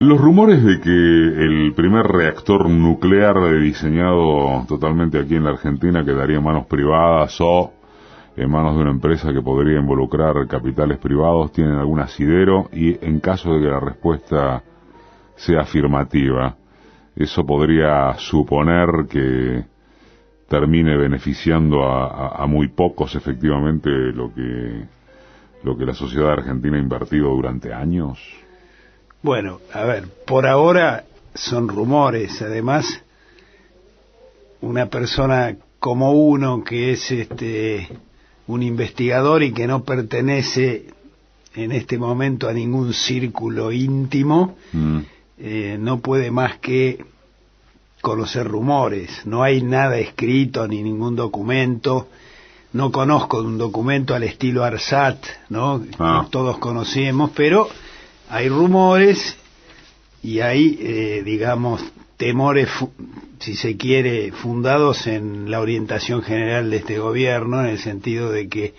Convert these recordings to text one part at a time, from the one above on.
Los rumores de que el primer reactor nuclear diseñado totalmente aquí en la Argentina quedaría en manos privadas o en manos de una empresa que podría involucrar capitales privados tienen algún asidero, y en caso de que la respuesta sea afirmativa, eso podría suponer que termine beneficiando a muy pocos efectivamente lo que la sociedad argentina ha invertido durante años. Bueno, a ver, por ahora son rumores. Además, una persona como uno que es un investigador y que no pertenece en este momento a ningún círculo íntimo, no puede más que conocer rumores. No hay nada escrito ni ningún documento. No conozco un documento al estilo ARSAT, ¿no? Que todos conocemos, pero hay rumores y hay, digamos, temores, si se quiere, fundados en la orientación general de este gobierno, en el sentido de que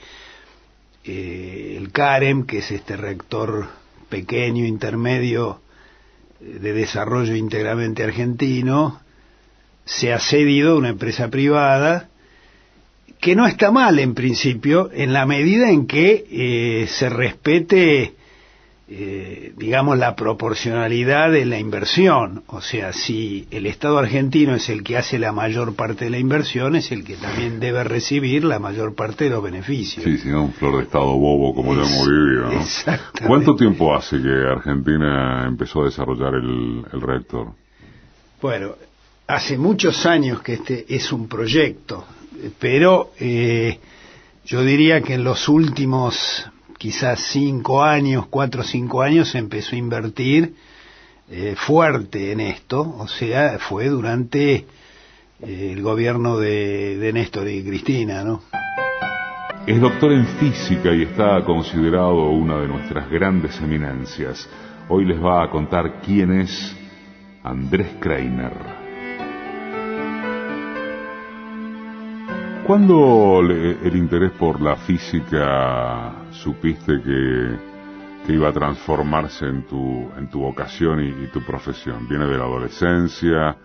el CAREM, que es este reactor pequeño, intermedio, de desarrollo íntegramente argentino, se ha cedido a una empresa privada, que no está mal en principio, en la medida en que se respete, digamos, la proporcionalidad de la inversión. O sea, si el Estado argentino es el que hace la mayor parte de la inversión, es el que también debe recibir la mayor parte de los beneficios. Sí, si no, un flor de Estado bobo como lo hemos vivido, ¿no? Exactamente. ¿Cuánto tiempo hace que Argentina empezó a desarrollar el reactor? Bueno, hace muchos años que este es un proyecto, pero yo diría que en los últimos quizás 5 años, 4 o 5 años, se empezó a invertir fuerte en esto. O sea, fue durante el gobierno de Néstor y Cristina, ¿no? Es doctor en física y está considerado una de nuestras grandes eminencias. Hoy les va a contar quién es Andrés Kreiner. ¿Cuándo el interés por la física supiste que iba a transformarse en tu vocación y tu profesión? ¿Viene de la adolescencia,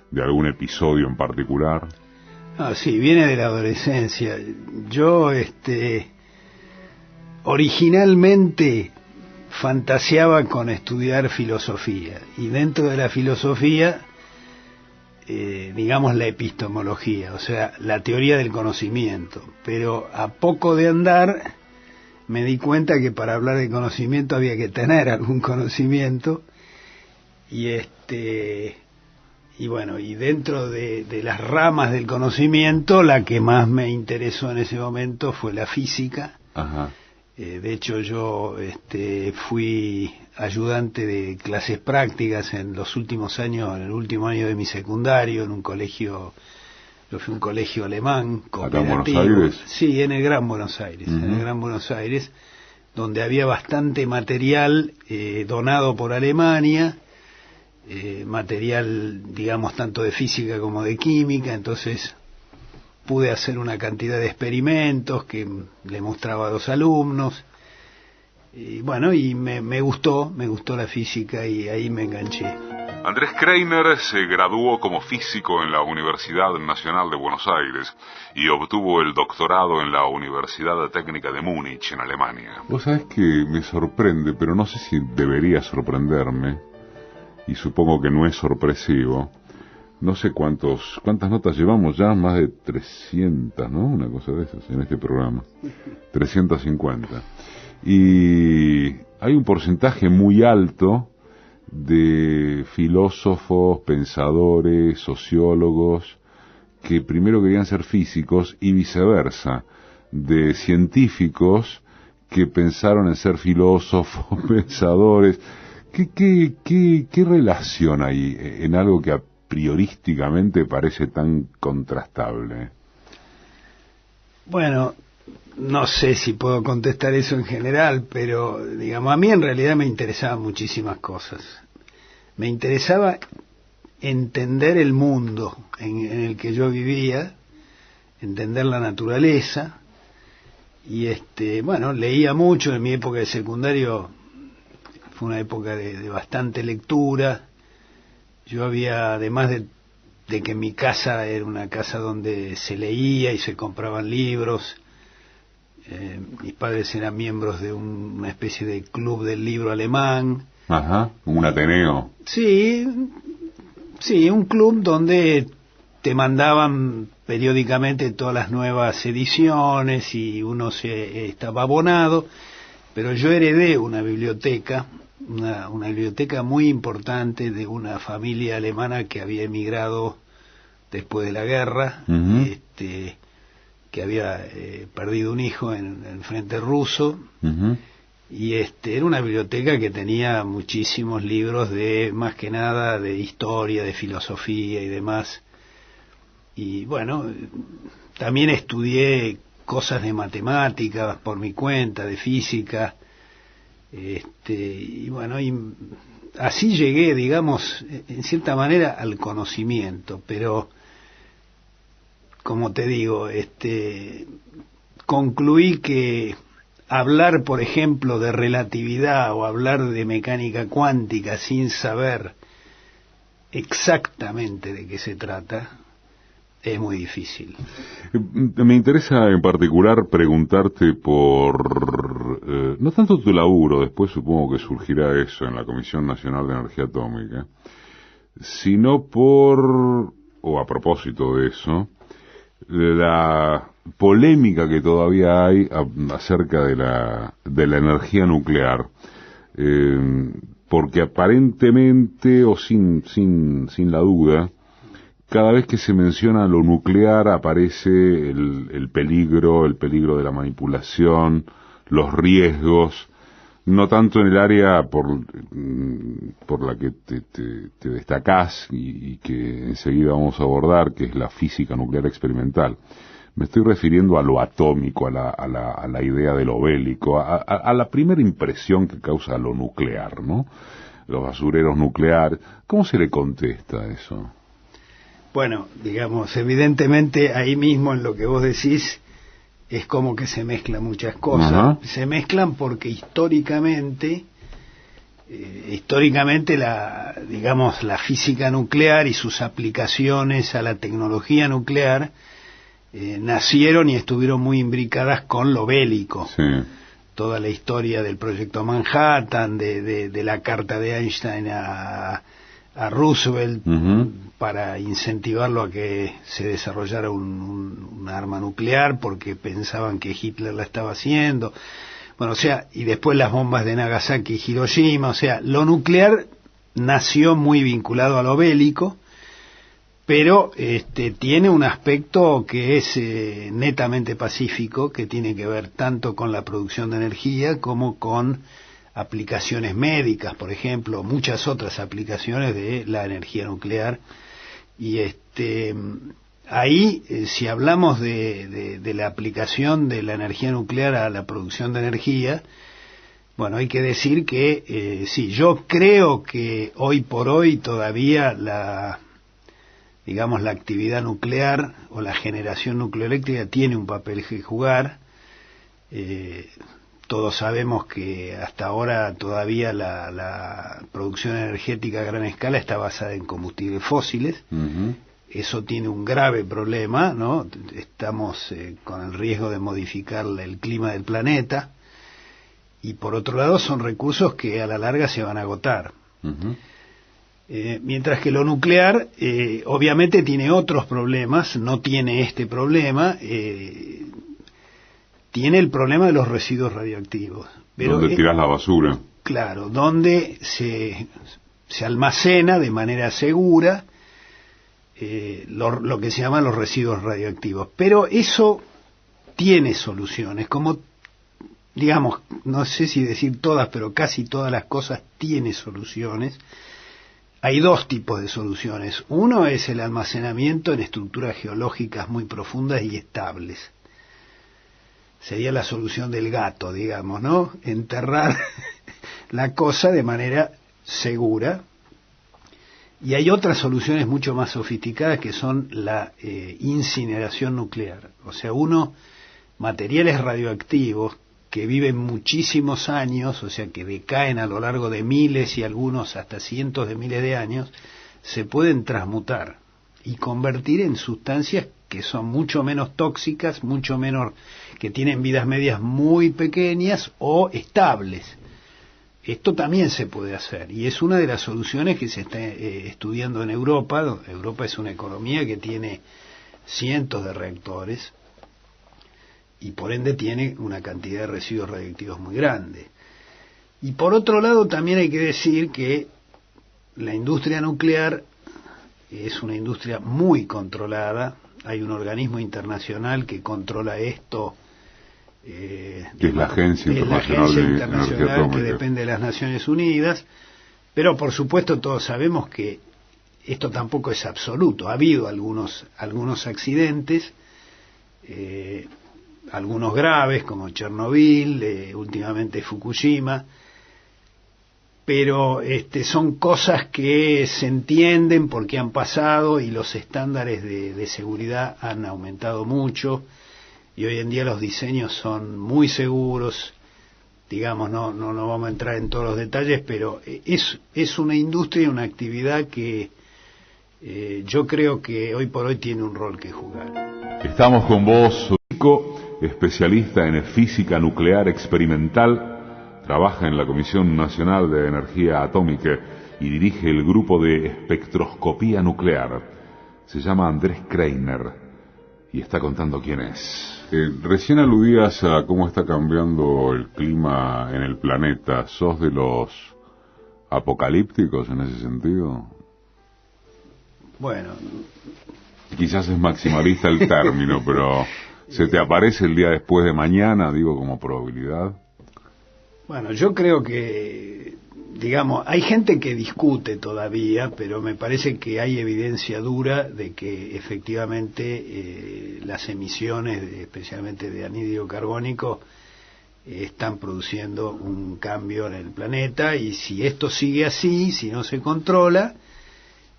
de algún episodio en particular? Sí, viene de la adolescencia. Yo, originalmente fantaseaba con estudiar filosofía, y dentro de la filosofía, digamos, la epistemología, o sea, la teoría del conocimiento. Pero a poco de andar me di cuenta que para hablar de conocimiento había que tener algún conocimiento, y bueno, y dentro de las ramas del conocimiento, la que más me interesó en ese momento fue la física. Ajá. De hecho, yo fui ayudante de clases prácticas en los últimos años, en el último año de mi secundario, en un colegio, yo fui a un colegio alemán, cooperativo. ¿Acá en Buenos Aires? Sí, en el Gran Buenos Aires, en el Gran Buenos Aires, donde había bastante material donado por Alemania, material, digamos, tanto de física como de química. Entonces pude hacer una cantidad de experimentos que le mostraba a los alumnos, y bueno, y me gustó la física, y ahí me enganché. Andrés Kreiner se graduó como físico en la Universidad Nacional de Buenos Aires y obtuvo el doctorado en la Universidad Técnica de Múnich, en Alemania. Vos sabés que me sorprende, pero no sé si debería sorprenderme, y supongo que no es sorpresivo. No sé cuántas notas llevamos ya, más de 300, ¿no? Una cosa de esas en este programa. 350. Y hay un porcentaje muy alto de filósofos, pensadores, sociólogos, que primero querían ser físicos, y viceversa, de científicos que pensaron en ser filósofos, pensadores. ¿Qué relación hay en algo que a priorísticamente parece tan contrastable? Bueno, no sé si puedo contestar eso en general, pero digamos, a mí en realidad me interesaban muchísimas cosas. Me interesaba entender el mundo en el que yo vivía, entender la naturaleza, y bueno, leía mucho. En mi época de secundario fue una época de bastante lectura. Yo había, además de que mi casa era una casa donde se leía y se compraban libros, mis padres eran miembros de una especie de club del libro alemán. Ajá, un Ateneo. Sí, un club donde te mandaban periódicamente todas las nuevas ediciones y uno estaba abonado, pero yo heredé una biblioteca, una biblioteca muy importante de una familia alemana que había emigrado después de la guerra, uh-huh. Que había perdido un hijo en el frente ruso, uh-huh. y era una biblioteca que tenía muchísimos libros de, más que nada, de historia, de filosofía y demás. Y bueno, también estudié cosas de matemáticas por mi cuenta, de física, y bueno, y así llegué, digamos, en cierta manera al conocimiento, pero como te digo, concluí que hablar, por ejemplo, de relatividad o hablar de mecánica cuántica sin saber exactamente de qué se trata es muy difícil. Me interesa en particular preguntarte por, no tanto tu laburo, después supongo que surgirá eso en la Comisión Nacional de Energía Atómica, sino o a propósito de eso, la polémica que todavía hay acerca de la energía nuclear, porque aparentemente o sin la duda, cada vez que se menciona lo nuclear aparece el peligro de la manipulación, los riesgos, no tanto en el área por la que te destacás y que enseguida vamos a abordar, que es la física nuclear experimental. Me estoy refiriendo a lo atómico, a la idea de lo bélico, a la primera impresión que causa lo nuclear, ¿no? Los basureros nucleares. ¿Cómo se le contesta a eso? Bueno, digamos, evidentemente ahí mismo en lo que vos decís es como que se mezclan muchas cosas. Uh-huh. Se mezclan porque históricamente la física nuclear y sus aplicaciones a la tecnología nuclear nacieron y estuvieron muy imbricadas con lo bélico. Sí. Toda la historia del proyecto Manhattan, de la carta de Einstein a Roosevelt, uh-huh, para incentivarlo a que se desarrollara un arma nuclear porque pensaban que Hitler la estaba haciendo. Bueno, o sea, y después las bombas de Nagasaki y Hiroshima. O sea, lo nuclear nació muy vinculado a lo bélico, pero tiene un aspecto que es netamente pacífico, que tiene que ver tanto con la producción de energía como con aplicaciones médicas, por ejemplo, muchas otras aplicaciones de la energía nuclear. Y ahí, si hablamos de la aplicación de la energía nuclear a la producción de energía, bueno, hay que decir que sí, yo creo que hoy por hoy todavía la actividad nuclear o la generación nucleoeléctrica tiene un papel que jugar. Todos sabemos que hasta ahora todavía la producción energética a gran escala está basada en combustibles fósiles. Uh-huh. Eso tiene un grave problema, ¿no? Estamos con el riesgo de modificar el clima del planeta, y por otro lado son recursos que a la larga se van a agotar. Uh-huh. Mientras que lo nuclear obviamente tiene otros problemas, no tiene este problema. Tiene el problema de los residuos radioactivos. Pero ¿dónde tirás la basura? Claro, donde se almacena de manera segura lo que se llaman los residuos radioactivos. Pero eso tiene soluciones, como, digamos, no sé si decir todas, pero casi todas las cosas tienen soluciones. Hay dos tipos de soluciones. Uno es el almacenamiento en estructuras geológicas muy profundas y estables. Sería la solución del gato, digamos, ¿no? Enterrar la cosa de manera segura. Y hay otras soluciones mucho más sofisticadas que son la incineración nuclear. O sea, materiales radioactivos que viven muchísimos años, o sea, que decaen a lo largo de miles y algunos hasta cientos de miles de años, se pueden transmutar y convertir en sustancias que son mucho menos tóxicas, mucho menos, que tienen vidas medias muy pequeñas o estables. Esto también se puede hacer y es una de las soluciones que se está estudiando en Europa. Europa es una economía que tiene cientos de reactores y por ende tiene una cantidad de residuos radiactivos muy grande. Y por otro lado también hay que decir que la industria nuclear es una industria muy controlada. Hay un organismo internacional que controla esto, que es la Agencia Internacional de Energía Atómica, que depende de las Naciones Unidas, pero por supuesto todos sabemos que esto tampoco es absoluto. Ha habido algunos accidentes, algunos graves como Chernobyl, últimamente Fukushima, pero son cosas que se entienden porque han pasado y los estándares de seguridad han aumentado mucho y hoy en día los diseños son muy seguros. Digamos, no vamos a entrar en todos los detalles, pero es una industria, una actividad que yo creo que hoy por hoy tiene un rol que jugar. Estamos con vos, Rico, especialista en física nuclear experimental, trabaja en la Comisión Nacional de Energía Atómica y dirige el grupo de espectroscopía nuclear. Se llama Andrés Kreiner y está contando quién es. Recién aludías a cómo está cambiando el clima en el planeta. ¿Sos de los apocalípticos en ese sentido? Bueno, quizás es maximalista el término, pero ¿se te aparece el día después de mañana, digo, como probabilidad? Bueno, yo creo que, digamos, hay gente que discute todavía, pero me parece que hay evidencia dura de que efectivamente las emisiones, especialmente de anhídrido carbónico, están produciendo un cambio en el planeta, y si esto sigue así, si no se controla,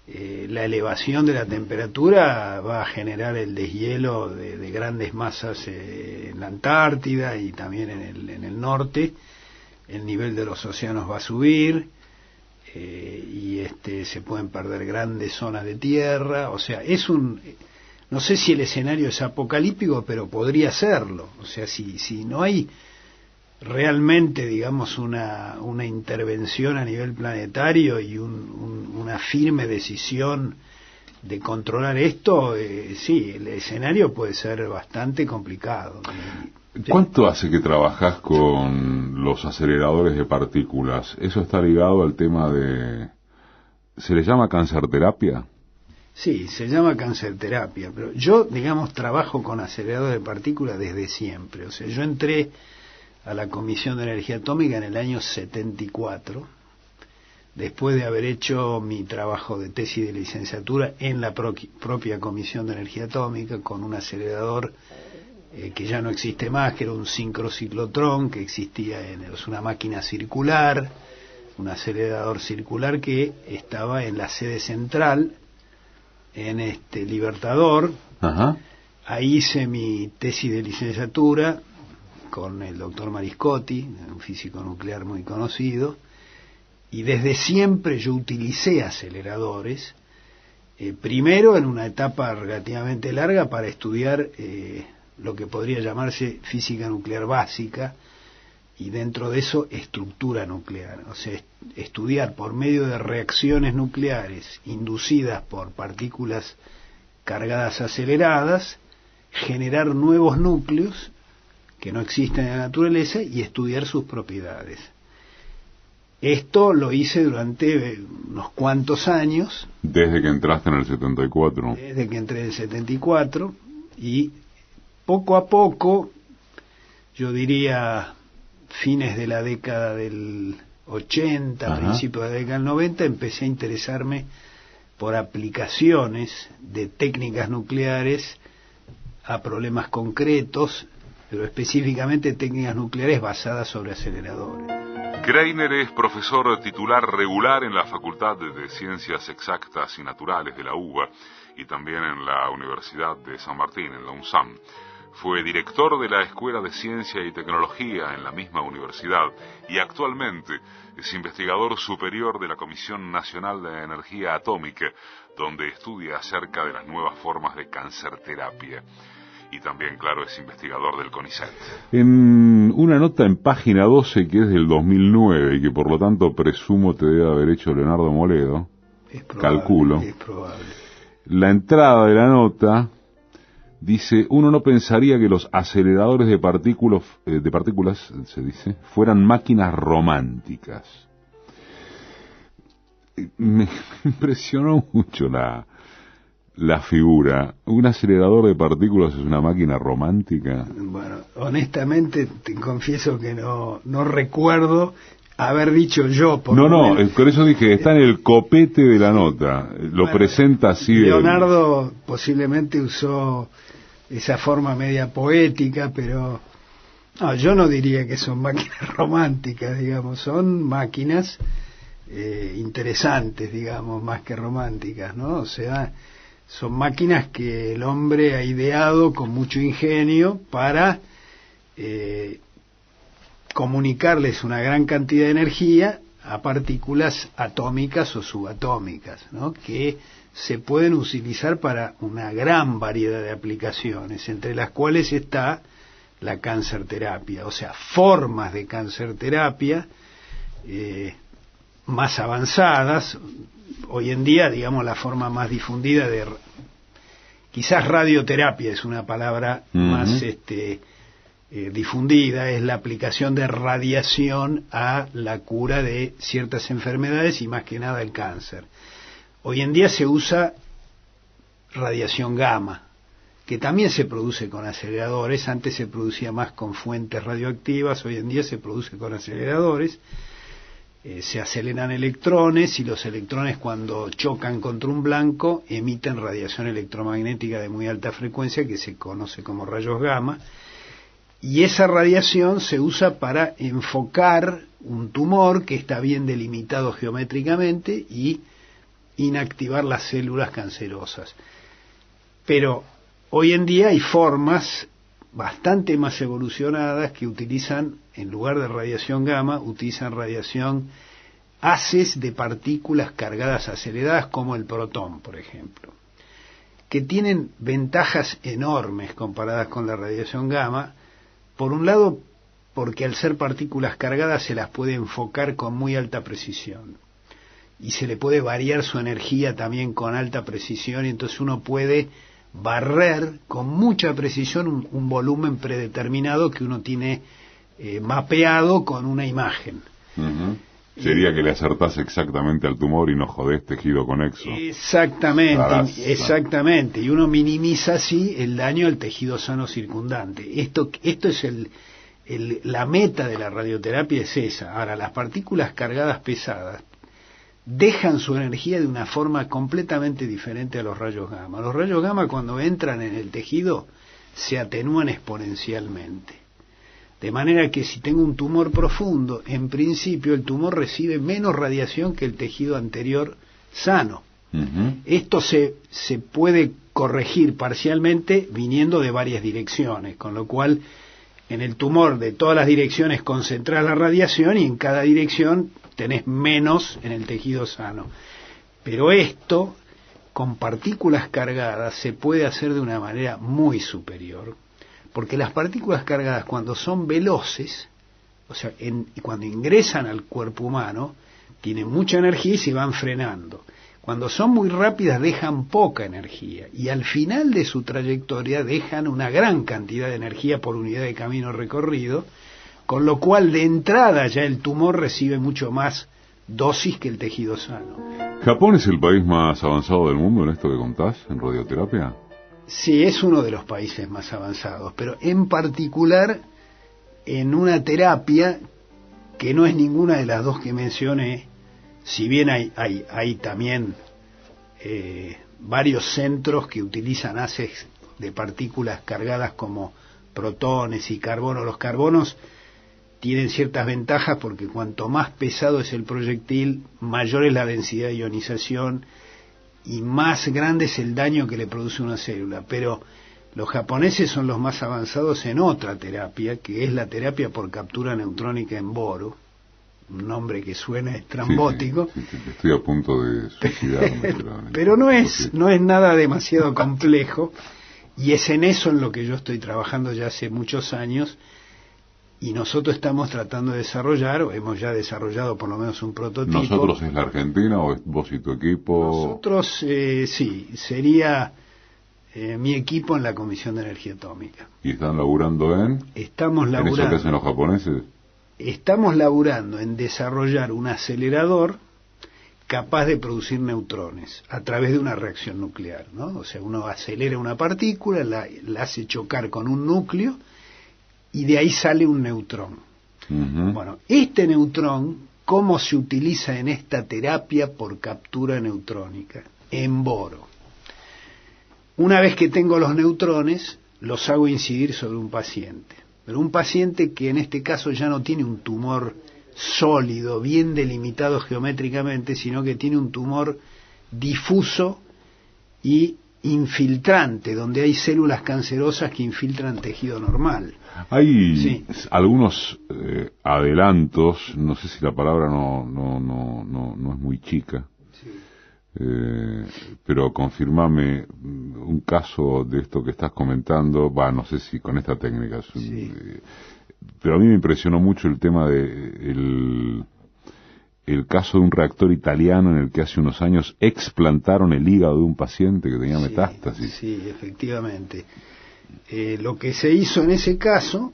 la elevación de la temperatura va a generar el deshielo de grandes masas en la Antártida y también en el norte. El nivel de los océanos va a subir y se pueden perder grandes zonas de tierra. O sea, no sé si el escenario es apocalíptico, pero podría serlo. O sea, si no hay realmente, digamos, una intervención a nivel planetario y una firme decisión de controlar esto, sí, el escenario puede ser bastante complicado. ¿Cuánto hace que trabajás con los aceleradores de partículas? ¿Eso está ligado al tema de... ¿se le llama cancerterapia? Sí, se llama cancerterapia, pero yo, digamos, trabajo con aceleradores de partículas desde siempre. O sea, yo entré a la Comisión de Energía Atómica en el año 74, después de haber hecho mi trabajo de tesis de licenciatura en la propia Comisión de Energía Atómica, con un acelerador que ya no existe más, que era un sincrociclotrón, que existía es una máquina circular, un acelerador circular que estaba en la sede central, en Libertador. Ajá. Ahí hice mi tesis de licenciatura con el doctor Mariscotti, un físico nuclear muy conocido, y desde siempre yo utilicé aceleradores, primero en una etapa relativamente larga para estudiar lo que podría llamarse física nuclear básica, y dentro de eso estructura nuclear, o sea, estudiar por medio de reacciones nucleares inducidas por partículas cargadas aceleradas, generar nuevos núcleos que no existen en la naturaleza y estudiar sus propiedades. Esto lo hice durante unos cuantos años. Desde que entraste en el 74. Desde que entré en el 74, y poco a poco, yo diría fines de la década del 80, Ajá, principios de la década del 90, empecé a interesarme por aplicaciones de técnicas nucleares a problemas concretos, pero específicamente técnicas nucleares basadas sobre aceleradores. Kreiner es profesor titular regular en la Facultad de Ciencias Exactas y Naturales de la UBA y también en la Universidad de San Martín, en la UNSAM. Fue director de la Escuela de Ciencia y Tecnología en la misma universidad y actualmente es investigador superior de la Comisión Nacional de Energía Atómica, donde estudia acerca de las nuevas formas de cancerterapia. Y también, claro, es investigador del CONICET. En una nota en página 12 que es del 2009 y que por lo tanto presumo te debe haber hecho Leonardo Moledo, calculo, es probable. La entrada de la nota dice: uno no pensaría que los aceleradores de partículas, se dice, fueran máquinas románticas. Me impresionó mucho la figura. ¿Un acelerador de partículas es una máquina romántica? Bueno, honestamente te confieso que no recuerdo haber dicho yo. Por eso dije, está en el copete de la nota. Lo presenta así. Leonardo posiblemente usó esa forma media poética, pero no, yo no diría que son máquinas románticas, digamos, son máquinas interesantes, digamos, más que románticas, ¿no? O sea, son máquinas que el hombre ha ideado con mucho ingenio para comunicarles una gran cantidad de energía a partículas atómicas o subatómicas, ¿no? Que se pueden utilizar para una gran variedad de aplicaciones, entre las cuales está la cancerterapia, o sea, formas de cancerterapia más avanzadas. Hoy en día, digamos, la forma más difundida quizás radioterapia es una palabra más difundida, es la aplicación de radiación a la cura de ciertas enfermedades y más que nada el cáncer. Hoy en día se usa radiación gamma, que también se produce con aceleradores. Antes se producía más con fuentes radioactivas, hoy en día se produce con aceleradores. Se aceleran electrones y los electrones, cuando chocan contra un blanco, emiten radiación electromagnética de muy alta frecuencia que se conoce como rayos gamma, y esa radiación se usa para enfocar un tumor que está bien delimitado geométricamente y inactivar las células cancerosas. Pero hoy en día hay formas bastante más evolucionadas que utilizan, en lugar de radiación gamma, utilizan radiación haces de partículas cargadas aceleradas, como el protón, por ejemplo, que tienen ventajas enormes comparadas con la radiación gamma. Por un lado, porque al ser partículas cargadas se las puede enfocar con muy alta precisión y se le puede variar su energía también con alta precisión, y entonces uno puede barrer con mucha precisión un volumen predeterminado que uno tiene mapeado con una imagen. Sería que le acertás exactamente al tumor y no jodés tejido conexo. Exactamente, y uno minimiza así el daño al tejido sano circundante. Esto es la meta de la radioterapia, es esa. Ahora, las partículas cargadas pesadas dejan su energía de una forma completamente diferente a los rayos gamma. Los rayos gamma, cuando entran en el tejido, se atenúan exponencialmente. De manera que si tengo un tumor profundo, en principio el tumor recibe menos radiación que el tejido anterior sano. Esto se puede corregir parcialmente viniendo de varias direcciones, con lo cual en el tumor de todas las direcciones concentrás la radiación y en cada dirección tenés menos en el tejido sano. Pero esto, con partículas cargadas, se puede hacer de una manera muy superior, porque las partículas cargadas, cuando son veloces, o sea, cuando ingresan al cuerpo humano, tienen mucha energía y se van frenando. Cuando son muy rápidas dejan poca energía, y al final de su trayectoria dejan una gran cantidad de energía por unidad de camino recorrido, con lo cual de entrada ya el tumor recibe mucho más dosis que el tejido sano. ¿Japón es el país más avanzado del mundo en esto que contás, en radioterapia? Sí, es uno de los países más avanzados, pero en particular en una terapia que no es ninguna de las dos que mencioné, si bien hay también varios centros que utilizan haces de partículas cargadas como protones y carbono. Los carbonos tienen ciertas ventajas porque cuanto más pesado es el proyectil, mayor es la densidad de ionización y más grande es el daño que le produce una célula. Pero Los japoneses son los más avanzados en otra terapia, que es la terapia por captura neutrónica en boro, un nombre que suena estrambótico. Sí, estoy a punto de suicidarme. Pero no es nada demasiado complejo, y es en eso en lo que yo estoy trabajando ya hace muchos años, y nosotros estamos tratando de desarrollar, o hemos ya desarrollado por lo menos un prototipo. ¿Nosotros es la Argentina o es vos y tu equipo? Nosotros, sí, sería mi equipo en la Comisión de Energía Atómica. ¿Y están laburando en? Estamos laburando. ¿En eso que hacen los japoneses? Estamos laburando en desarrollar un acelerador capaz de producir neutrones a través de una reacción nuclear, ¿no? O sea, uno acelera una partícula, la hace chocar con un núcleo y de ahí sale un neutrón. Bueno, este neutrón, ¿cómo se utiliza en esta terapia por captura neutrónica? En boro. Una vez que tengo los neutrones, los hago incidir sobre un paciente. Pero un paciente que en este caso ya no tiene un tumor sólido, bien delimitado geométricamente, sino que tiene un tumor difuso y infiltrante, donde hay células cancerosas que infiltran tejido normal. Hay algunos adelantos, no sé si la palabra no es muy chica, pero confirmame un caso de esto que estás comentando, no sé si con esta técnica, pero a mí me impresionó mucho el tema de el caso de un reactor italiano en el que hace unos años explantaron el hígado de un paciente que tenía metástasis. Sí, efectivamente. Lo que se hizo en ese caso,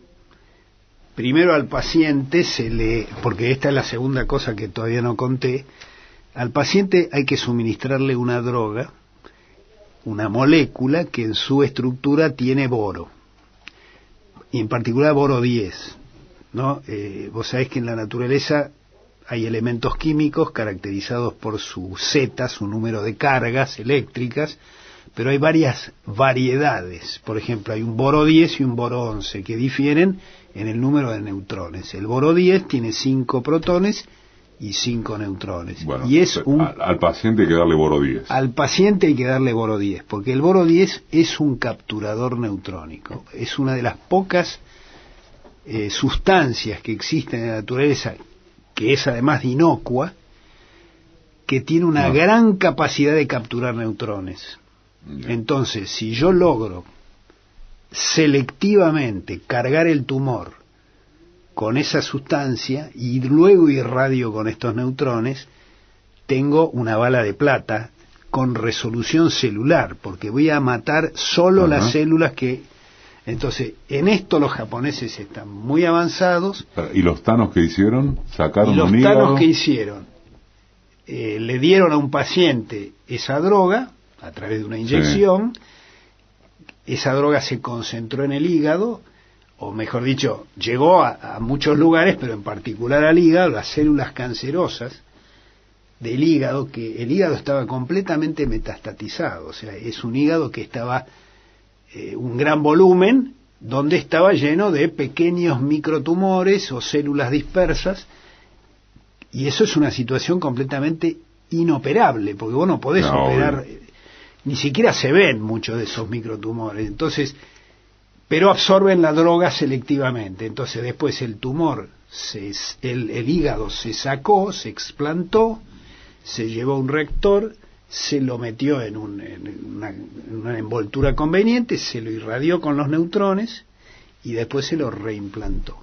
primero al paciente porque esta es la segunda cosa que todavía no conté, al paciente hay que suministrarle una droga, una molécula que en su estructura tiene boro, y en particular boro 10, ¿no? Vos sabés que en la naturaleza hay elementos químicos caracterizados por su Z, su número de cargas eléctricas, pero hay varias variedades. Por ejemplo, hay un boro 10 y un boro 11 que difieren en el número de neutrones. El boro 10 tiene 5 protones y 5 neutrones. Bueno, y es al paciente hay que darle boro 10. Al paciente hay que darle boro 10, porque el boro 10 es un capturador neutrónico. Es una de las pocas sustancias que existen en la naturaleza, que es además inocua, que tiene una gran capacidad de capturar neutrones. Entonces, si yo logro selectivamente cargar el tumor con esa sustancia y luego irradio con estos neutrones, tengo una bala de plata con resolución celular, porque voy a matar solo las células que... Entonces, en esto los japoneses están muy avanzados. ¿Y los tanos que hicieron? ¿Sacaron un hígado? Los tanos que hicieron, le dieron a un paciente esa droga a través de una inyección, esa droga se concentró en el hígado, o mejor dicho, llegó a muchos lugares, pero en particular al hígado, las células cancerosas del hígado, que el hígado estaba completamente metastatizado, o sea, es un hígado que estaba un gran volumen, donde estaba lleno de pequeños microtumores o células dispersas, y eso es una situación completamente inoperable, porque vos no podés operar, ni siquiera se ven muchos de esos microtumores, entonces, pero absorben la droga selectivamente. Entonces después el tumor, el hígado se sacó, se explantó, se llevó a un reactor, se lo metió en una envoltura conveniente, se lo irradió con los neutrones y después se lo reimplantó.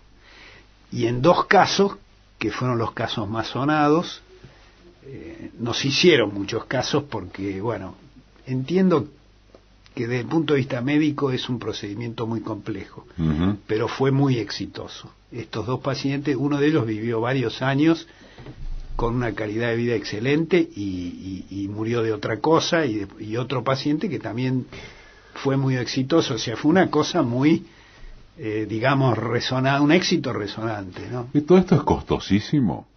Y en 2 casos, que fueron los casos más sonados, nos hicieron muchos casos porque, bueno, entiendo que desde el punto de vista médico es un procedimiento muy complejo, pero fue muy exitoso. Estos 2 pacientes, uno de ellos vivió varios años con una calidad de vida excelente y murió de otra cosa, y otro paciente que también fue muy exitoso. O sea, fue una cosa muy, digamos, un éxito resonante, ¿no? ¿Y todo esto es costosísimo?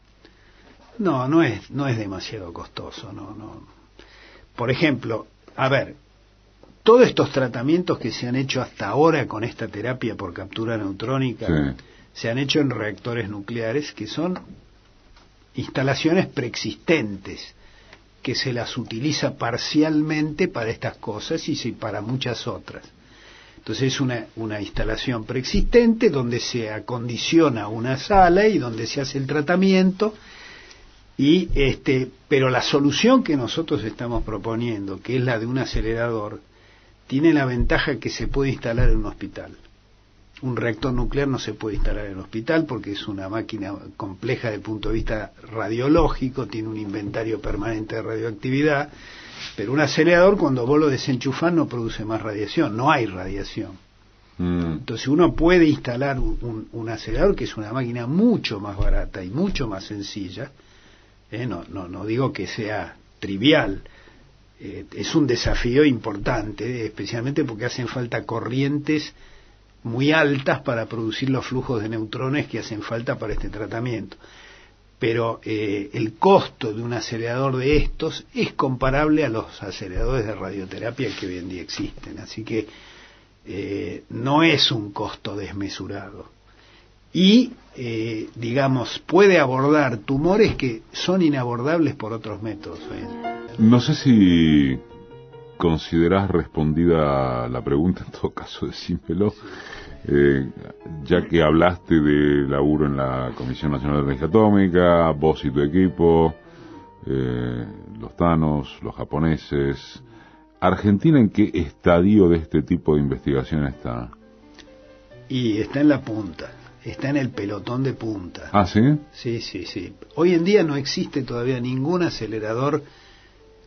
No es demasiado costoso, no. Por ejemplo, a ver, todos estos tratamientos que se han hecho hasta ahora con esta terapia por captura neutrónica, se han hecho en reactores nucleares, que son instalaciones preexistentes, que se las utiliza parcialmente para estas cosas y para muchas otras. Entonces es una instalación preexistente donde se acondiciona una sala y donde se hace el tratamiento, y pero la solución que nosotros estamos proponiendo, que es la de un acelerador, tiene la ventaja que se puede instalar en un hospital. Un reactor nuclear no se puede instalar en el hospital porque es una máquina compleja desde el punto de vista radiológico, tiene un inventario permanente de radioactividad, pero un acelerador, cuando vos lo desenchufás, no produce más radiación, no hay radiación. Entonces uno puede instalar un acelerador, que es una máquina mucho más barata y mucho más sencilla. No digo que sea trivial, es un desafío importante, especialmente porque hacen falta corrientes muy altas para producir los flujos de neutrones que hacen falta para este tratamiento. Pero el costo de un acelerador de estos es comparable a los aceleradores de radioterapia que hoy en día existen, así que no es un costo desmesurado. Y, digamos, puede abordar tumores que son inabordables por otros métodos. No sé si considerás respondida la pregunta, en todo caso decímelo, ya que hablaste de laburo en la Comisión Nacional de Energía Atómica, vos y tu equipo, los tanos, los japoneses. ¿Argentina en qué estadio de este tipo de investigación está? Y está en la punta, está en el pelotón de punta. ¿Ah, sí? Sí. Hoy en día no existe todavía ningún acelerador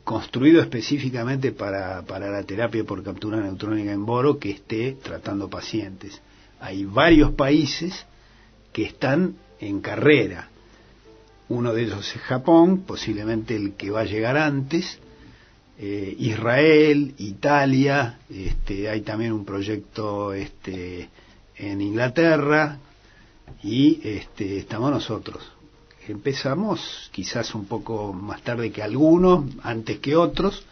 construido específicamente para la terapia por captura neutrónica en boro que esté tratando pacientes. Hay varios países que están en carrera. Uno de ellos es Japón, posiblemente el que va a llegar antes, Israel, Italia, hay también un proyecto en Inglaterra, y estamos nosotros. Empezamos quizás un poco más tarde que algunos, antes que otros,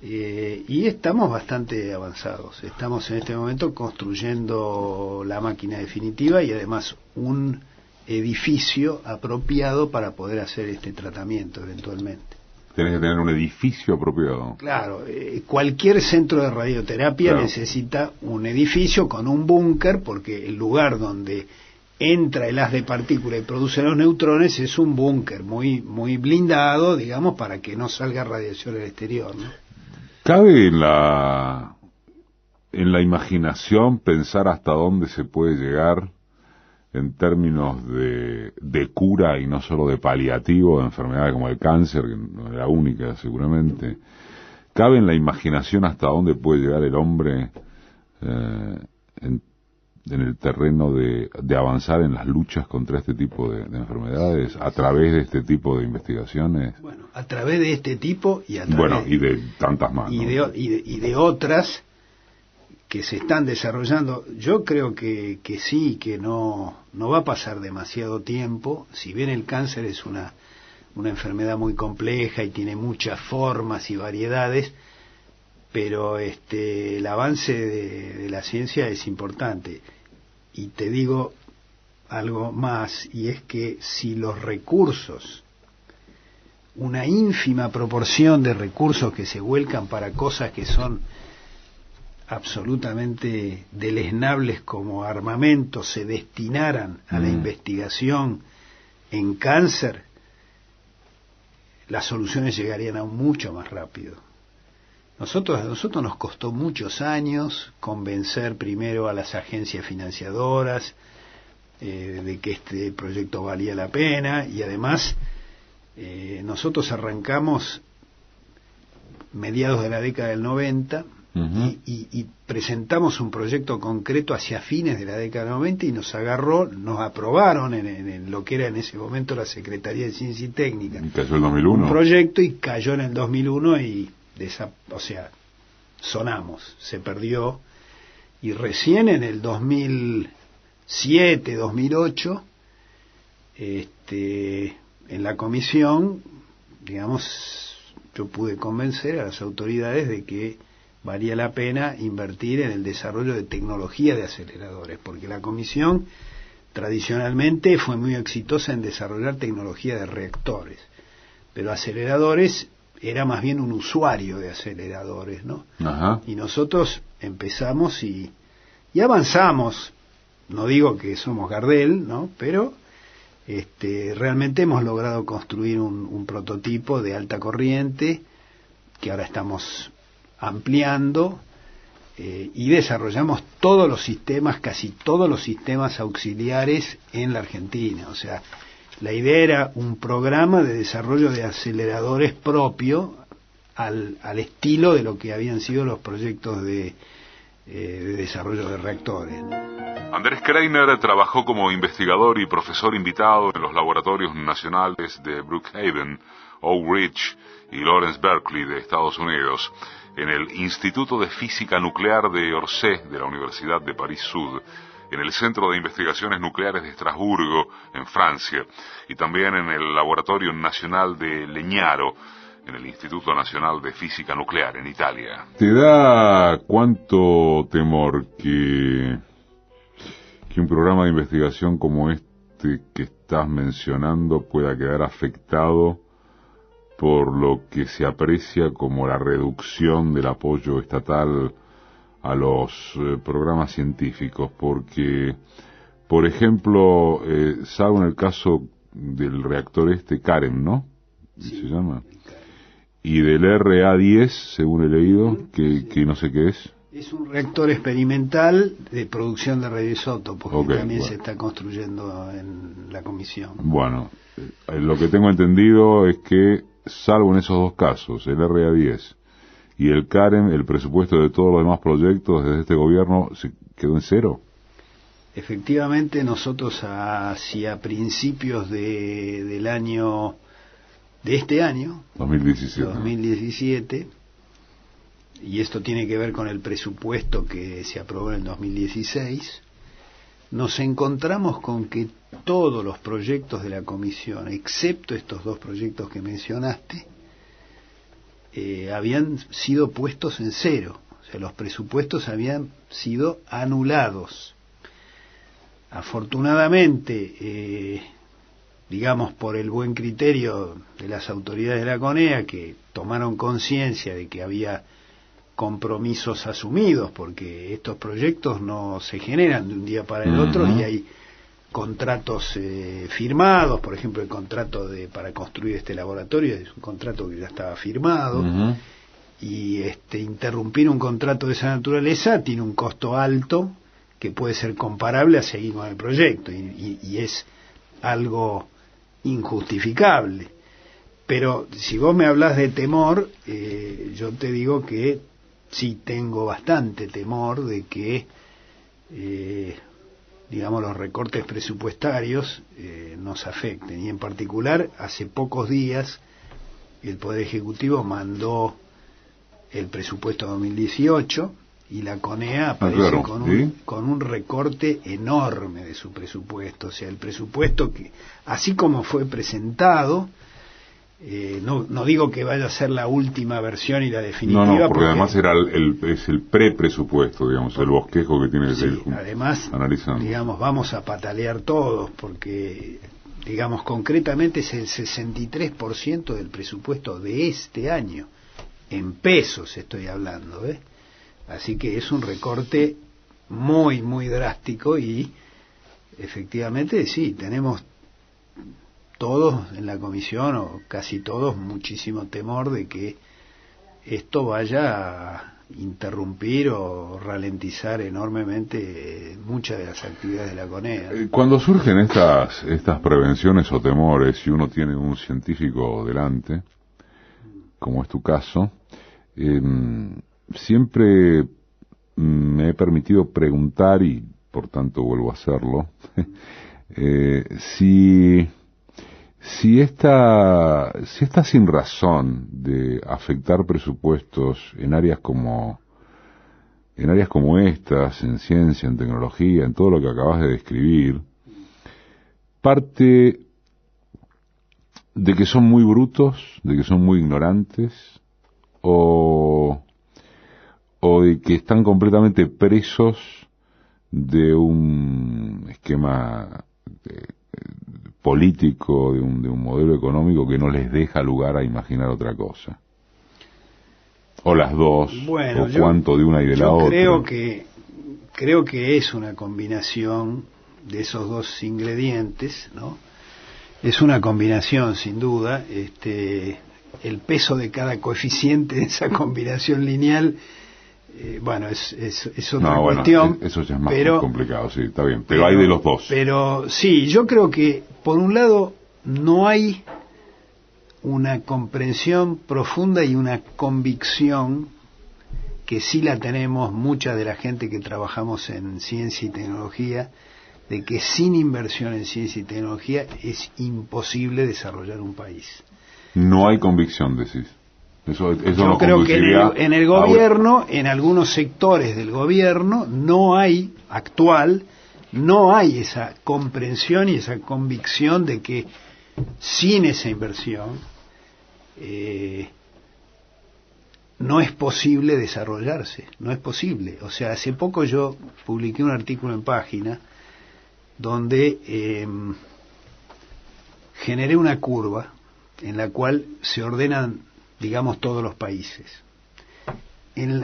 y estamos bastante avanzados. Estamos en este momento construyendo la máquina definitiva y además un edificio apropiado para poder hacer este tratamiento eventualmente. Tenés que tener un edificio apropiado. Claro, cualquier centro de radioterapia necesita un edificio con un búnker, porque el lugar donde entra el haz de partícula y produce los neutrones es un búnker muy blindado, digamos, para que no salga radiación al exterior, ¿no? ¿Cabe en la imaginación pensar hasta dónde se puede llegar en términos de cura y no solo de paliativo de enfermedades como el cáncer, que no es la única seguramente? ¿Cabe en la imaginación hasta dónde puede llegar el hombre en el terreno de avanzar en las luchas contra este tipo de enfermedades a través de este tipo de investigaciones? Bueno, a través de este tipo y a través y de tantas más, y ¿no? de otras que se están desarrollando. Yo creo que sí, que no va a pasar demasiado tiempo. Si bien el cáncer es una enfermedad muy compleja y tiene muchas formas y variedades, pero el avance de la ciencia es importante. Y te digo algo más, y es que si los recursos, una ínfima proporción de recursos que se vuelcan para cosas que son absolutamente deleznables como armamento, se destinaran a la investigación en cáncer, las soluciones llegarían aún mucho más rápido. A nosotros nos costó muchos años convencer primero a las agencias financiadoras de que este proyecto valía la pena, y además nosotros arrancamos mediados de la década del 90 y presentamos un proyecto concreto hacia fines de la década del 90 y nos aprobaron en lo que era en ese momento la Secretaría de Ciencia y Técnica. Cayó el 2001. Un proyecto, y cayó en el 2001 y sonamos, se perdió, y recién en el 2007, 2008, en la comisión, digamos, yo pude convencer a las autoridades de que valía la pena invertir en el desarrollo de tecnología de aceleradores, porque la comisión tradicionalmente fue muy exitosa en desarrollar tecnología de reactores, pero aceleradores era más bien un usuario de aceleradores, ¿no? Ajá. Y nosotros empezamos y avanzamos. No digo que somos Gardel, ¿no? Pero realmente hemos logrado construir un prototipo de alta corriente que ahora estamos ampliando, y desarrollamos todos los sistemas, casi todos los sistemas auxiliares en la Argentina. O sea, la idea era un programa de desarrollo de aceleradores propio al estilo de lo que habían sido los proyectos de desarrollo de reactores. Andrés Kreiner trabajó como investigador y profesor invitado en los laboratorios nacionales de Brookhaven, Oak Ridge y Lawrence Berkeley de Estados Unidos, en el Instituto de Física Nuclear de Orsay de la Universidad de París-Sud, en el Centro de Investigaciones Nucleares de Estrasburgo, en Francia, y también en el Laboratorio Nacional de Legnaro, en el Instituto Nacional de Física Nuclear, en Italia. ¿Te da cuánto temor que un programa de investigación como este que estás mencionando pueda quedar afectado por lo que se aprecia como la reducción del apoyo estatal a los programas científicos? Porque, por ejemplo, salvo en el caso del reactor CAREM, ¿no? Sí, se llama. Y del RA-10, según he leído, que no sé qué es. Es un reactor experimental de producción de radioisótopos, que también bueno, se está construyendo en la comisión. Bueno, lo que tengo entendido es que, salvo en esos dos casos, el RA-10 y el CAREM, el presupuesto de todos los demás proyectos desde este gobierno se quedó en cero. Efectivamente, nosotros hacia principios del año, de este año, 2017, y esto tiene que ver con el presupuesto que se aprobó en el 2016, nos encontramos con que todos los proyectos de la comisión, excepto estos dos proyectos que mencionaste, habían sido puestos en cero. O sea, los presupuestos habían sido anulados. Afortunadamente, digamos, por el buen criterio de las autoridades de la CONEA, que tomaron conciencia de que había compromisos asumidos, porque estos proyectos no se generan de un día para el otro, y hay contratos firmados. Por ejemplo, el contrato para construir este laboratorio es un contrato que ya estaba firmado, y interrumpir un contrato de esa naturaleza tiene un costo alto que puede ser comparable a seguir con el proyecto, y es algo injustificable. Pero si vos me hablas de temor, yo te digo que sí tengo bastante temor de que, digamos, los recortes presupuestarios nos afecten. Y en particular, hace pocos días, el Poder Ejecutivo mandó el presupuesto 2018 y la CONEA aparece con un recorte enorme de su presupuesto. O sea, el presupuesto que, así como fue presentado, no digo que vaya a ser la última versión y la definitiva. No, porque además es el prepresupuesto, digamos, el bosquejo que tiene que ser además, analizando. Digamos, vamos a patalear todos, porque, digamos, concretamente es el 63% del presupuesto de este año, en pesos estoy hablando, ¿eh? Así que es un recorte muy, muy drástico, y efectivamente sí, tenemos todos en la comisión, o casi todos, muchísimo temor de que esto vaya a interrumpir o ralentizar enormemente muchas de las actividades de la CONEA. Cuando surgen estas prevenciones o temores, y uno tiene un científico delante, como es tu caso, siempre me he preguntar, y por tanto vuelvo a hacerlo, si esta sin razón de afectar presupuestos en áreas como estas, en ciencia, en tecnología, en todo lo que acabas de describir, parte de que son muy brutos, de que son muy ignorantes, o de que están completamente presos de un esquema político, de un modelo económico que no les deja lugar a imaginar otra cosa. ¿O las dos? Bueno, ¿O cuánto de una y de la otra? Creo que es una combinación de esos dos ingredientes, ¿no? Es una combinación, sin duda. El peso de cada coeficiente de esa combinación lineal, bueno, es otra cuestión. Eso ya es más pero, complicado, sí, está bien. Pero hay de los dos. Pero sí, yo creo que, por un lado, no hay una comprensión profunda y una convicción, que sí la tenemos mucha de la gente que trabajamos en ciencia y tecnología, de que sin inversión en ciencia y tecnología es imposible desarrollar un país. No hay convicción, decís. Eso yo no creo que en el gobierno, en algunos sectores del gobierno, no hay esa comprensión y esa convicción de que sin esa inversión no es posible desarrollarse, no es posible. O sea, hace poco yo publiqué un artículo en Página donde generé una curva en la cual se ordenan, digamos, todos los países. En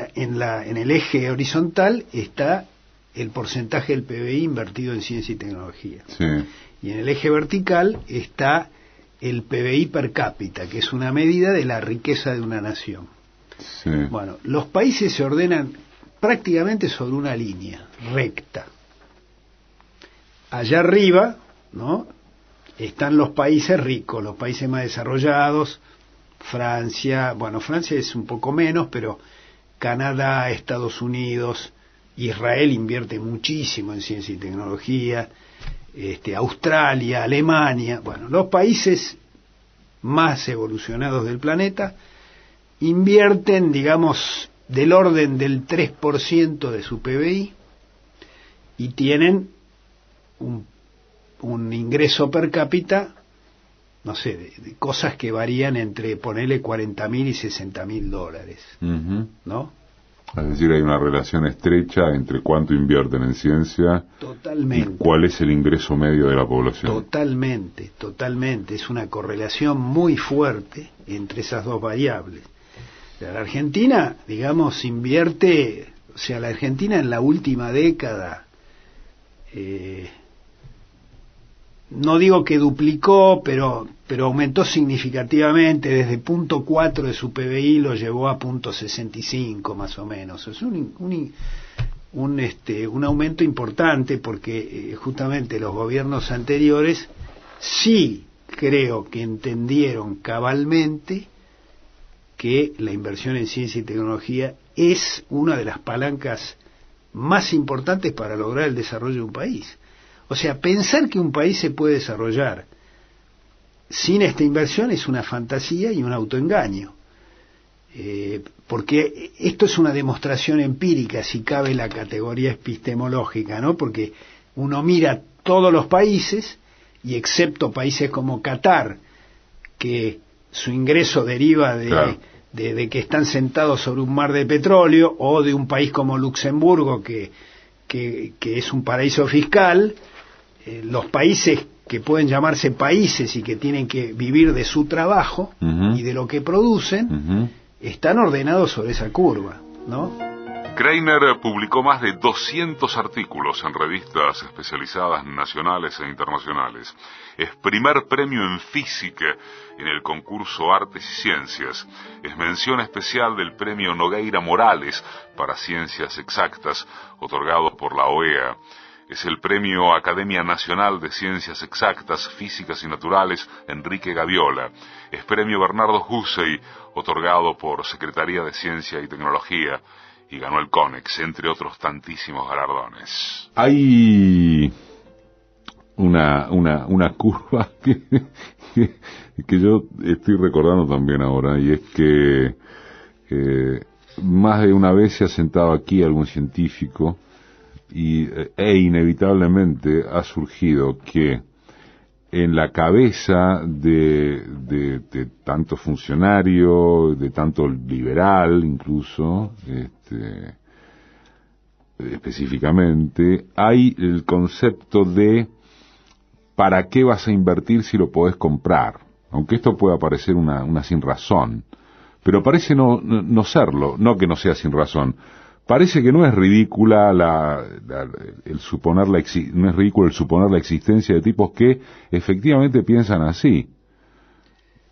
el eje horizontal está el porcentaje del PBI invertido en ciencia y tecnología. Sí. Y en el eje vertical está el PBI per cápita, que es una medida de la riqueza de una nación. Sí. Bueno, los países se ordenan prácticamente sobre una línea recta. Allá arriba, ¿no?, están los países ricos, los países más desarrollados, Francia es un poco menos, pero Canadá, Estados Unidos, Israel invierte muchísimo en ciencia y tecnología, Australia, Alemania, bueno, los países más evolucionados del planeta invierten, digamos, del orden del 3% de su PBI y tienen un ingreso per cápita, no sé, de cosas que varían entre, ponerle $40.000 y $60.000, ¿no? Es decir, hay una relación estrecha entre cuánto invierten en ciencia totalmente, y cuál es el ingreso medio de la población. Totalmente. Es una correlación muy fuerte entre esas dos variables. La Argentina, digamos, invierte, o sea, la Argentina en la última década, no digo que duplicó, pero aumentó significativamente, desde 0.4 de su PBI lo llevó a 0.65 más o menos. Es un aumento importante porque justamente los gobiernos anteriores sí creo que entendieron cabalmente que la inversión en ciencia y tecnología es una de las palancas más importantes para lograr el desarrollo de un país. O sea, pensar que un país se puede desarrollar sin esta inversión es una fantasía y un autoengaño. Porque esto es una demostración empírica, si cabe la categoría epistemológica, ¿no? Porque uno mira todos los países, y excepto países como Qatar, que su ingreso deriva de que están sentados sobre un mar de petróleo, o de un país como Luxemburgo, que es un paraíso fiscal, los países que pueden llamarse países y que tienen que vivir de su trabajo y de lo que producen, están ordenados sobre esa curva, ¿no? Kreiner publicó más de 200 artículos en revistas especializadas nacionales e internacionales. Es primer premio en física en el concurso Artes y Ciencias. Es mención especial del premio Nogueira Morales para Ciencias Exactas, otorgado por la OEA. Es el premio Academia Nacional de Ciencias Exactas, Físicas y Naturales Enrique Gaviola. Es premio Bernardo Hussey, otorgado por Secretaría de Ciencia y Tecnología, y ganó el CONEX, entre otros tantísimos galardones. Hay una curva que yo estoy recordando también ahora, y es que más de una vez se ha sentado aquí algún científico e inevitablemente ha surgido que en la cabeza de tanto funcionario, de tanto liberal incluso, específicamente, hay el concepto de ¿para qué vas a invertir si lo podés comprar? Aunque esto pueda parecer una sin razón, pero parece no serlo, no que no sea sin razón. Parece que no es ridícula el suponer no es ridículo el suponer la existencia de tipos que efectivamente piensan así.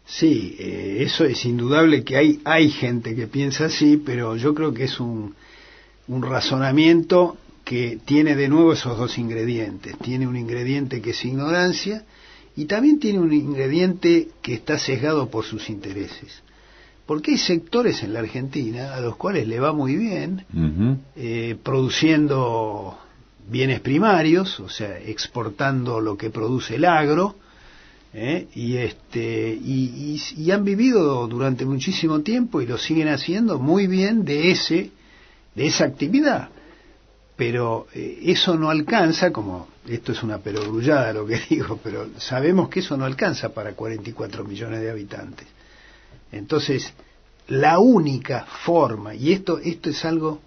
Sí, eso es indudable que hay gente que piensa así, pero yo creo que es un razonamiento que tiene de nuevo esos dos ingredientes. Tiene un ingrediente que es ignorancia y también tiene un ingrediente que está sesgado por sus intereses. Porque hay sectores en la Argentina a los cuales le va muy bien, produciendo bienes primarios, o sea, exportando lo que produce el agro, y han vivido durante muchísimo tiempo y lo siguen haciendo muy bien de esa actividad. Pero eso no alcanza, como esto es una perogrullada lo que digo, pero sabemos que eso no alcanza para 44 millones de habitantes. Entonces, la única forma, y esto es algo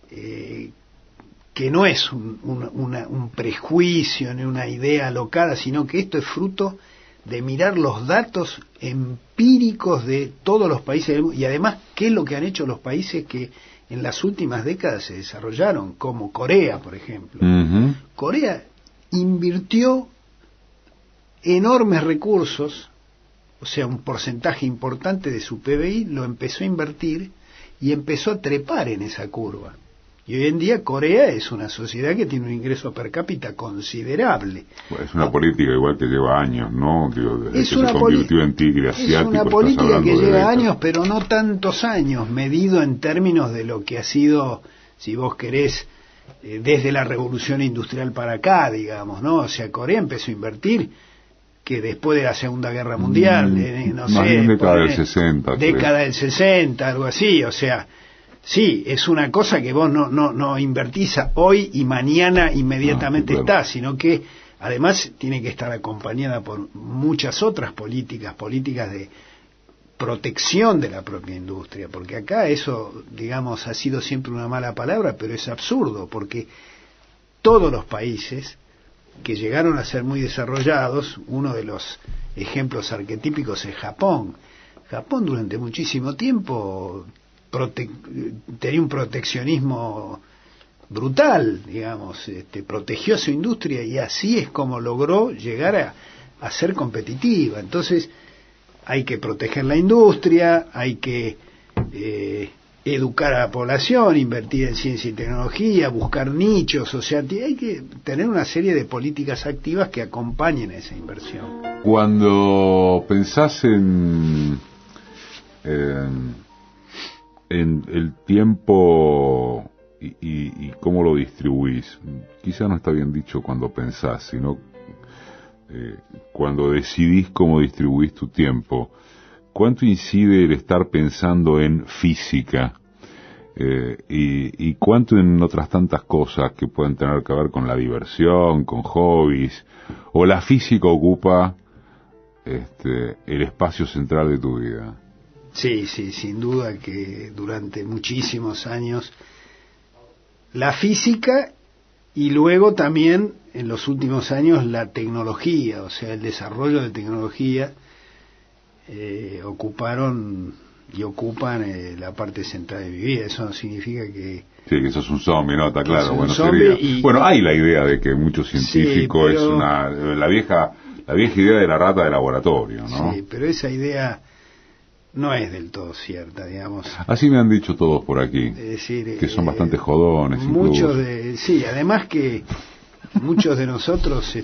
que no es un prejuicio ni una idea alocada, sino que esto es fruto de mirar los datos empíricos de todos los países del mundo, y además qué es lo que han hecho los países que en las últimas décadas se desarrollaron, como Corea, por ejemplo. Corea invirtió enormes recursos, o sea, un porcentaje importante de su PBI lo empezó a invertir y empezó a trepar en esa curva. Y hoy en día Corea es una sociedad que tiene un ingreso per cápita considerable. Es una política igual que lleva años, ¿no? Desde que se convirtió en tigre asiático. Es una política que lleva años, pero no tantos años, medido en términos de lo que ha sido, si vos querés, desde la revolución industrial para acá, digamos, ¿no? O sea, Corea empezó a invertir que después de la Segunda Guerra Mundial, no sé, década del 60. Década del 60, algo así, o sea, sí, es una cosa que vos no invertís hoy y mañana inmediatamente está, sino que además tiene que estar acompañada por muchas otras políticas de protección de la propia industria, porque acá eso, digamos, ha sido siempre una mala palabra, pero es absurdo, porque todos los países que llegaron a ser muy desarrollados, uno de los ejemplos arquetípicos es Japón. Japón durante muchísimo tiempo tenía un proteccionismo brutal, digamos, protegió su industria y así es como logró llegar a ser competitiva. Entonces hay que proteger la industria, hay que educar a la población, invertir en ciencia y tecnología, buscar nichos, o sea, hay que tener una serie de políticas activas que acompañen a esa inversión. Cuando pensás en el tiempo y cómo lo distribuís, quizá no está bien dicho cuando pensás, sino cuando decidís cómo distribuís tu tiempo, ¿cuánto incide el estar pensando en física y cuánto en otras tantas cosas que pueden tener que ver con la diversión, con hobbies, o la física ocupa el espacio central de tu vida? Sí, sin duda que durante muchísimos años la física y luego también en los últimos años la tecnología, o sea, el desarrollo de tecnología ocuparon y ocupan la parte central de mi vida. Eso no significa que... Sí, que sos un zombie, ¿no? Está claro. Bueno, bueno, hay la idea de que mucho científico sí, pero... es la vieja idea de la rata de laboratorio, ¿no? Sí, pero esa idea no es del todo cierta, digamos. Así me han dicho todos por aquí, es decir, que son bastante jodones. Sí, además que muchos de nosotros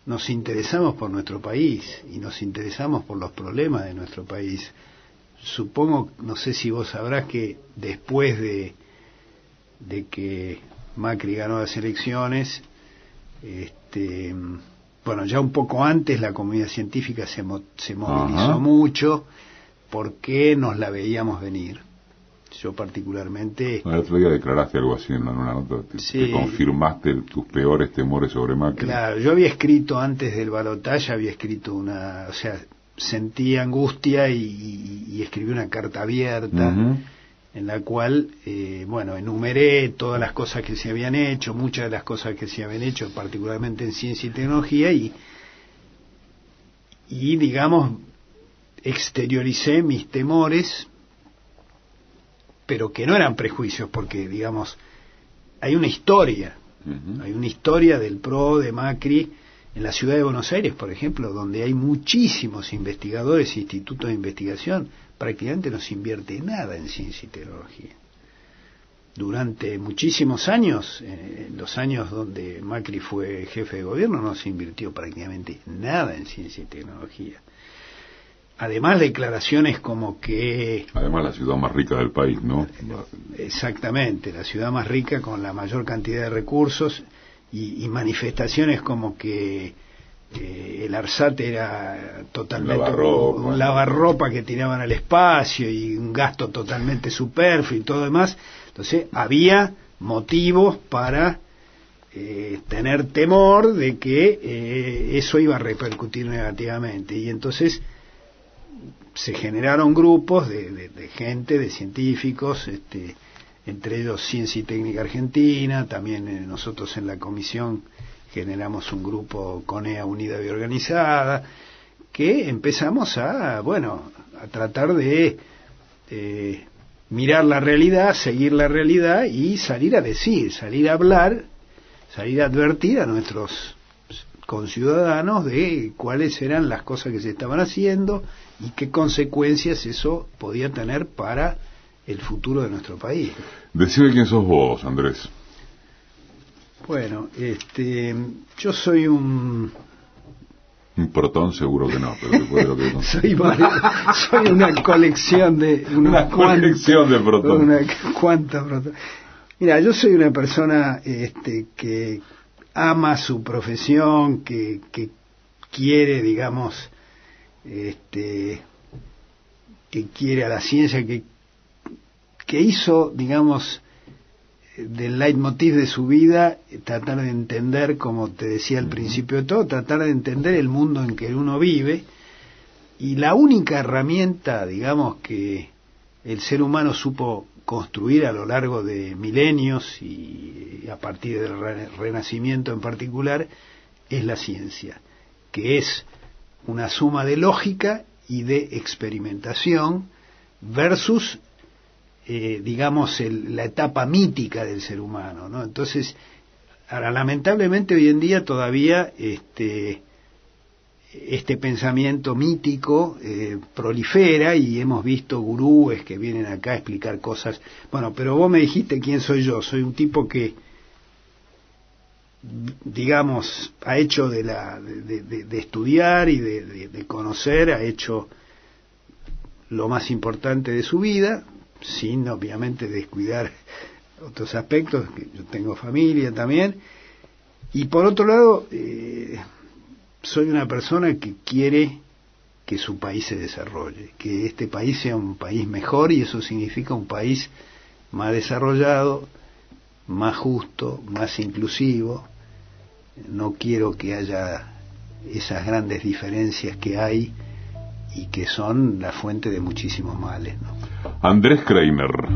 nos interesamos por nuestro país y nos interesamos por los problemas de nuestro país. Supongo, no sé si vos sabrás que después de que Macri ganó las elecciones, bueno, ya un poco antes la comunidad científica se movilizó mucho porque nos la veíamos venir. Yo particularmente... El otro día declaraste algo así en una nota, te confirmaste tus peores temores sobre Macri. Claro, yo había escrito antes del balotaje, o sea, sentí angustia y escribí una carta abierta en la cual, enumeré todas las cosas que se habían hecho, muchas de las cosas que se habían hecho, particularmente en ciencia y tecnología, y digamos, exterioricé mis temores, pero que no eran prejuicios, porque, digamos, hay una historia, hay una historia del PRO, de Macri, en la ciudad de Buenos Aires, por ejemplo, donde hay muchísimos investigadores e institutos de investigación, prácticamente no se invierte nada en ciencia y tecnología. Durante muchísimos años, en los años donde Macri fue jefe de gobierno, no se invirtió prácticamente nada en ciencia y tecnología. Además, declaraciones como que... Además, la ciudad más rica del país, ¿no? Exactamente, la ciudad más rica con la mayor cantidad de recursos, y manifestaciones como que el ARSAT era totalmente un lavarropa que tiraban al espacio y un gasto totalmente superfluo y todo demás. Entonces, había motivos para tener temor de que eso iba a repercutir negativamente, y entonces se generaron grupos de gente, de científicos, entre ellos Ciencia y Técnica Argentina, también nosotros en la comisión generamos un grupo CONEA Unida y Organizada, que empezamos a tratar de mirar la realidad, seguir la realidad y salir a decir, salir a hablar, salir a advertir a nuestros conciudadanos de cuáles eran las cosas que se estaban haciendo y qué consecuencias eso podía tener para el futuro de nuestro país. Decime quién sos vos, Andrés. Bueno, yo soy un protón seguro que no, pero después de lo que soy una colección de una colección de protones. Una cuanta protones. Mira, yo soy una persona que ama su profesión, que quiere, digamos, que quiere a la ciencia, que hizo, digamos, del leitmotiv de su vida, tratar de entender, como te decía al principio de todo, tratar de entender el mundo en que uno vive, y la única herramienta, digamos, que el ser humano supo construir a lo largo de milenios y a partir del Renacimiento en particular, es la ciencia, que es una suma de lógica y de experimentación versus digamos la etapa mítica del ser humano, ¿no? Entonces, ahora, lamentablemente hoy en día todavía este pensamiento mítico prolifera, y hemos visto gurúes que vienen acá a explicar cosas. Bueno, pero vos me dijiste quién soy yo. Soy un tipo que, digamos, ha hecho de estudiar y de conocer, ha hecho lo más importante de su vida, sin obviamente descuidar otros aspectos, que yo tengo familia también, y por otro lado soy una persona que quiere que su país se desarrolle, que este país sea un país mejor, y eso significa un país más desarrollado, más justo, más inclusivo. No quiero que haya esas grandes diferencias que hay y que son la fuente de muchísimos males, ¿no? Andrés Kramer.